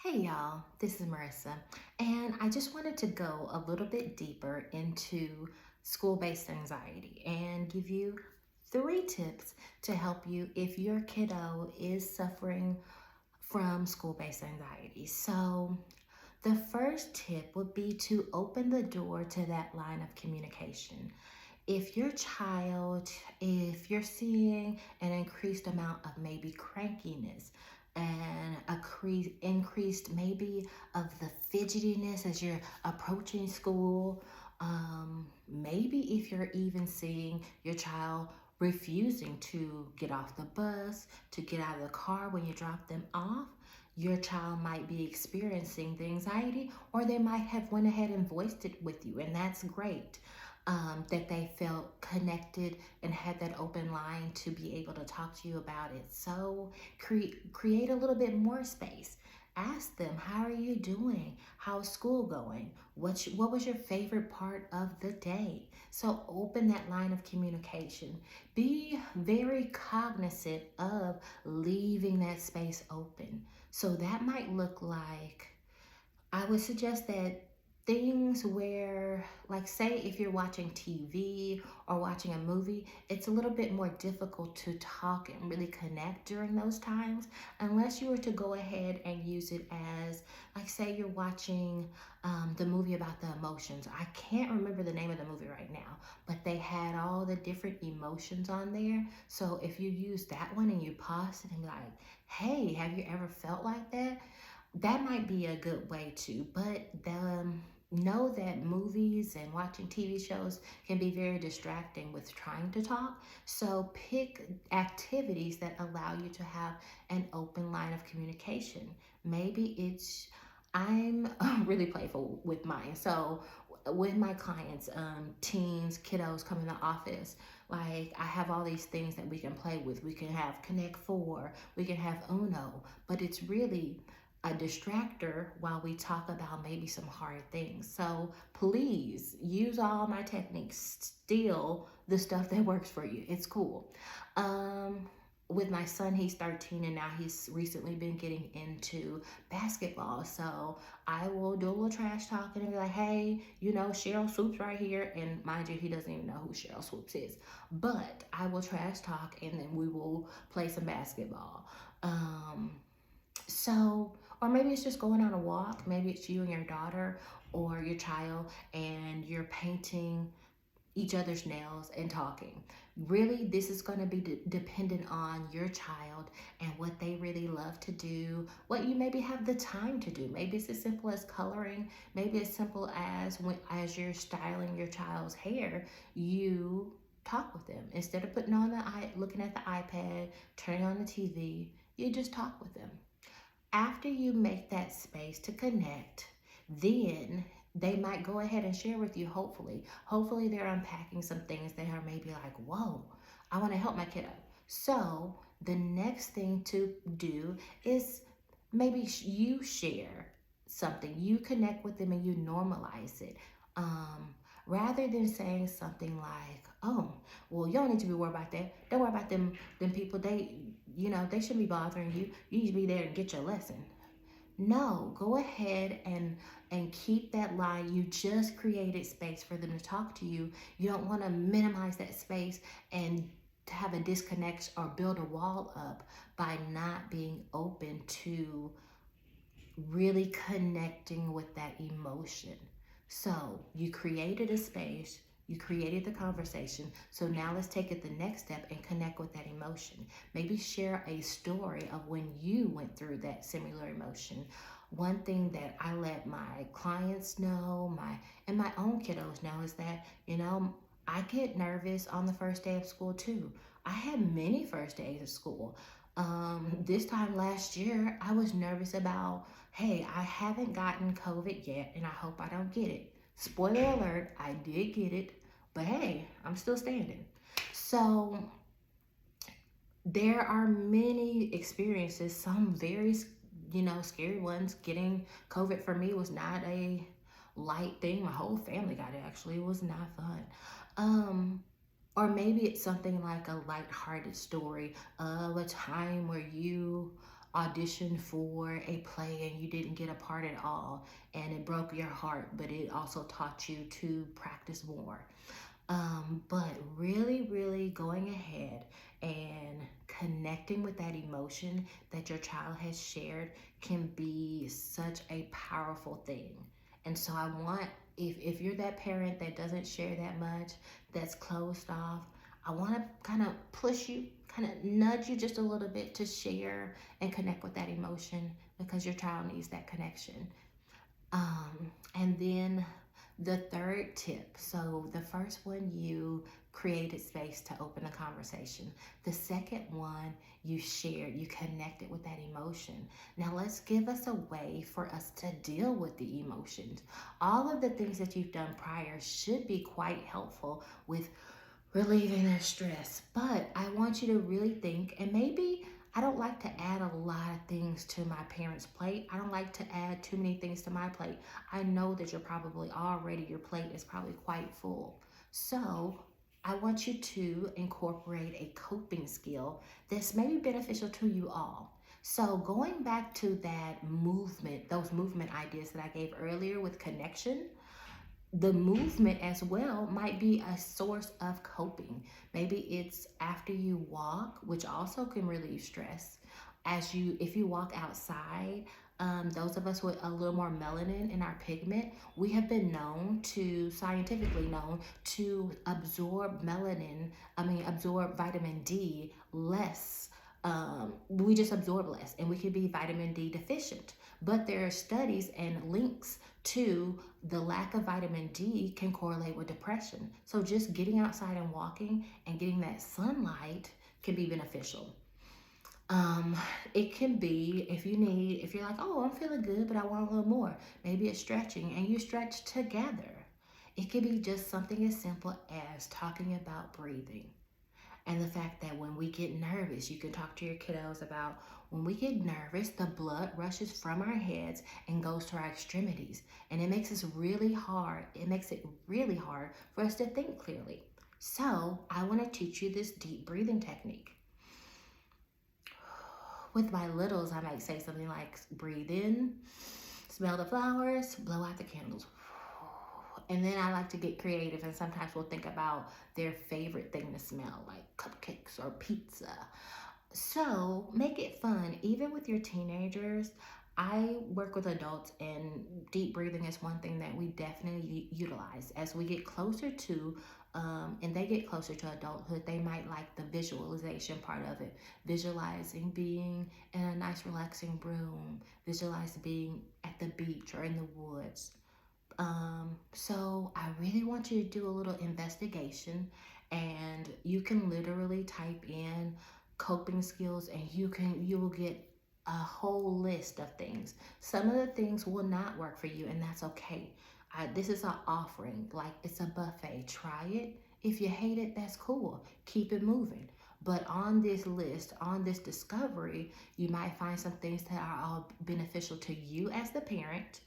Hey y'all, this is Marissa, and I just wanted to go a little bit deeper into school based anxiety and give you 3 tips to help you if your kiddo is suffering from school based anxiety. So, the first tip would be to open the door to that line of communication. If your child, if you're seeing an increased amount of maybe crankiness and increased maybe of the fidgetiness as you're approaching school, maybe if you're even seeing your child refusing to get off the bus, to get out of the car when you drop them off, your child might be experiencing the anxiety, or they might have went ahead and voiced it with you, and that's great. That they felt connected and had that open line to be able to talk to you about it. So create a little bit more space. Ask them, how are you doing? How's school going? What was your favorite part of the day? So open that line of communication. Be very cognizant of leaving that space open. So that might look like, I would suggest that things where, like, say if you're watching TV or watching a movie, it's a little bit more difficult to talk and really connect during those times, unless you were to go ahead and use it as, like, say you're watching the movie about the emotions. I can't remember the name of the movie right now, but they had all the different emotions on there. So if you use that one and you pause it and be like, hey, have you ever felt like that? That might be a good way to, but know that movies and watching TV shows can be very distracting with trying to talk. So pick activities that allow you to have an open line of communication. Maybe it's, I'm really playful with mine. So with my clients, teens, kiddos come in the office, like I have all these things that we can play with. We can have Connect Four, we can have Uno, but it's really a distractor while we talk about maybe some hard things. So please use all my techniques. Steal the stuff that works for you. It's cool. Um, with my son, he's 13 and now he's recently been getting into basketball. So I will do a little trash talking and be like, hey, Cheryl Swoops right here. And mind you, he doesn't even know who Cheryl Swoops is. But I will trash talk and then we will play some basketball. So, or maybe it's just going on a walk. Maybe it's you and your daughter or your child, and you're painting each other's nails and talking. Really, this is going to be dependent on your child and what they really love to do, what you maybe have the time to do. Maybe it's as simple as coloring. Maybe as simple as as you're styling your child's hair, you talk with them instead of looking at the iPad, turning on the TV. You just talk with them. After you make that space to connect, then they might go ahead and share with you, hopefully. Hopefully, they're unpacking some things that are maybe like, whoa, I want to help my kiddo. So, the next thing to do is maybe you share something, you connect with them and you normalize it. Rather than saying something like, oh, well, you don't need to be worried about that. Don't worry about them people. They shouldn't be bothering you. You need to be there and get your lesson. No, go ahead and keep that line. You just created space for them to talk to you. You don't want to minimize that space and to have a disconnect or build a wall up by not being open to really connecting with that emotion. So you created a space, you created the conversation. So now let's take it the next step and connect with that emotion. Maybe share a story of when you went through that similar emotion. One thing that I let my clients know, and my own kiddos know, is that, I get nervous on the first day of school too. I had many first days of school. This time last year, I was nervous about, hey, I haven't gotten COVID yet, and I hope I don't get it. Spoiler alert, I did get it, but hey, I'm still standing. So there are many experiences, some very, scary ones. Getting COVID for me was not a light thing. My whole family got it, actually. It was not fun. Or maybe it's something like a lighthearted story of a time where you auditioned for a play and you didn't get a part at all, and it broke your heart, but it also taught you to practice more. But really, really going ahead and connecting with that emotion that your child has shared can be such a powerful thing. And so I want, if you're that parent that doesn't share that much, that's closed off, I want to kind of push you, kind of nudge you just a little bit to share and connect with that emotion, because your child needs that connection. And then the third tip. So the first one, you created space to open a conversation. The second one, you shared, you connected with that emotion. Now let's give us a way for us to deal with the emotions. All of the things that you've done prior should be quite helpful with relieving their stress. But I want you to really think, and maybe I don't like to add a lot of things to my parents' plate. I don't like to add too many things to my plate. I know that you're probably already, your plate is probably quite full. So I want you to incorporate a coping skill that's maybe beneficial to you all. So going back to that movement, those movement ideas that I gave earlier with connection, the movement as well might be a source of coping. Maybe it's after you walk, which also can relieve stress. If you walk outside, those of us with a little more melanin in our pigment, we have been known to, scientifically known, to absorb vitamin D less. We just absorb less, and we could be vitamin D deficient. But there are studies and links to the lack of vitamin D can correlate with depression. So just getting outside and walking and getting that sunlight can be beneficial. It can be, if you're like, oh, I'm feeling good, but I want a little more. Maybe it's stretching and you stretch together. It could be just something as simple as talking about breathing. And the fact that when we get nervous, you can talk to your kiddos about, when we get nervous, the blood rushes from our heads and goes to our extremities. And it makes it really hard for us to think clearly. So I want to teach you this deep breathing technique. With my littles, I might say something like, breathe in, smell the flowers, blow out the candles. And then I like to get creative, and sometimes we'll think about their favorite thing to smell, like cupcakes or pizza. So make it fun, even with your teenagers. I work with adults, and deep breathing is one thing that we definitely utilize. As we get closer to, and they get closer to adulthood, they might like the visualization part of it. Visualizing being in a nice relaxing room, visualize being at the beach or in the woods. So I really want you to do a little investigation, and you can literally type in coping skills, and you will get a whole list of things. Some of the things will not work for you, and that's okay. This is an offering, like it's a buffet. Try it. If you hate it, that's cool. Keep it moving. But on this list, on this discovery, you might find some things that are all beneficial to you as the parent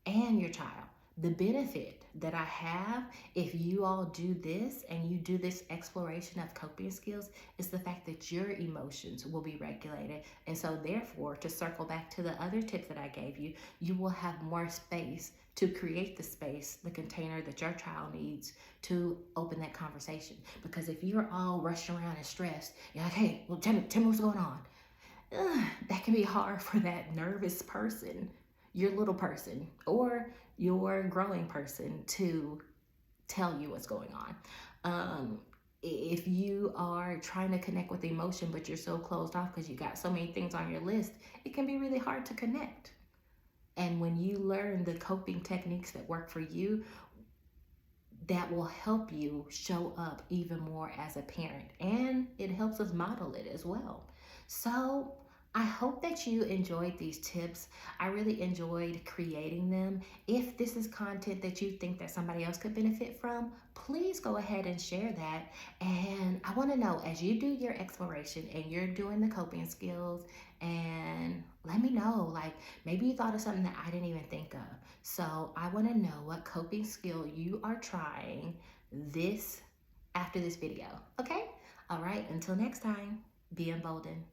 and your child. The benefit that I have, if you all do this and you do this exploration of coping skills, is the fact that your emotions will be regulated. And so therefore, to circle back to the other tips that I gave you, you will have more space to create the space, the container that your child needs to open that conversation. Because if you're all rushing around and stressed, you're like, hey, well, tell me what's going on. That can be hard for that nervous person, your little person, or your growing person, to tell you what's going on. If you are trying to connect with emotion, but you're so closed off because you got so many things on your list, it can be really hard to connect. And when you learn the coping techniques that work for you, that will help you show up even more as a parent, and it helps us model it as well. So I hope that you enjoyed these tips. I really enjoyed creating them. If this is content that you think that somebody else could benefit from, please go ahead and share that. And I want to know, as you do your exploration and you're doing the coping skills, and let me know, like maybe you thought of something that I didn't even think of. So I want to know what coping skill you are trying after this video. Okay? All right, until next time, be emboldened.